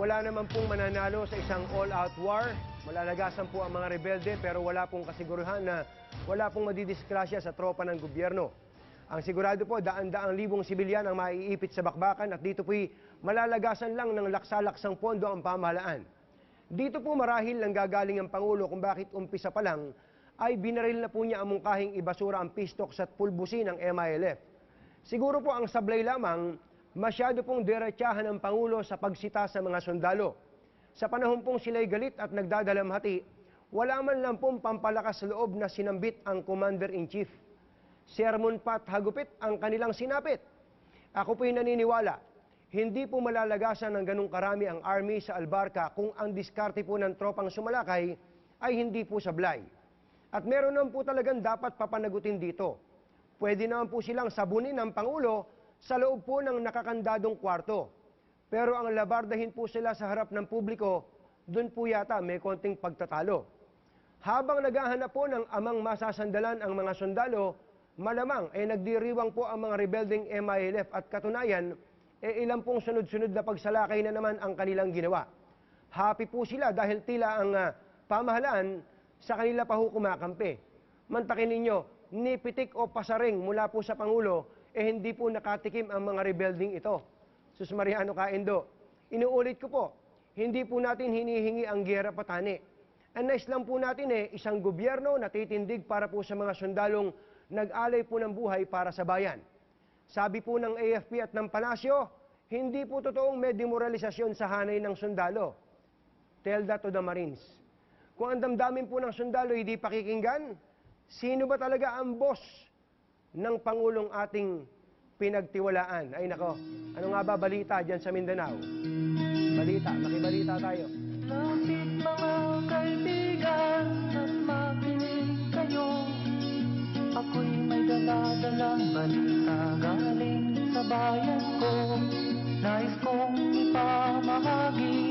Wala naman pong mananalo sa isang all-out war. Malalagasan po ang mga rebelde pero wala pong kasiguruhan na wala pong madidiskrasya sa tropa ng gobyerno. Ang sigurado po, daan-daang libong sibilyan ang maiipit sa bakbakan at dito po'y malalagasan lang ng laksa-laksang pondo ang pamahalaan. Dito po marahil lang gagaling ang Pangulo kung bakit umpisa pa lang ay binaril na po niya ang mungkahing ibasura ang pistoks at pulbusin ng MILF. Siguro po ang sablay lamang, masyado pong diretsahan ng Pangulo sa pagsita sa mga sundalo. Sa panahon pong sila'y galit at nagdadalamhati, wala man lang pong pampalakas loob na sinambit ang Commander-in-Chief. Sermon pat hagupit ang kanilang sinapit. Ako po'y naniniwala, hindi po malalagasan ng ganung karami ang army sa Albarca kung ang diskarte po ng tropang sumalakay ay hindi po sablay. At meron naman po talagang dapat papanagutin dito. Pwede naman po silang sabunin ng Pangulo sa loob po ng nakakandadong kwarto. Pero ang labardahin po sila sa harap ng publiko, doon po yata may konting pagtatalo. Habang naghahanap po ng amang masasandalan ang mga sundalo, malamang ay nagdiriwang po ang mga rebelding MILF at katunayan, ilang pong sunod-sunod na pagsalakay na naman ang kanilang ginawa. Happy po sila dahil tila ang pamahalaan sa kanila pa ho kumakampi. Mantakin ninyo, ni pitik o pasaring mula po sa Pangulo, hindi po nakatikim ang mga rebelding ito. Sus Mariano Kaindo, inuulit ko po, hindi po natin hinihingi ang giyera patani. Ang nais lang po natin isang gobyerno na titindig para po sa mga sundalong nag-alay po ng buhay para sa bayan. Sabi po ng AFP at ng Palasyo, hindi po totoong may demoralisasyon sa hanay ng sundalo. Tell that to the Marines. Kung ang damdamin po ng sundalo hindi pakikinggan, sino ba talaga ang boss ng Pangulong ating pinagtiwalaan? Ay nako, ano nga ba balita dyan sa Mindanao? Balita, makibalita tayo. Lapit mga kaibigan at makinig kayo. Ako'y may dala-dalang balita galing sa bayan ko. Nais kong ipamahagi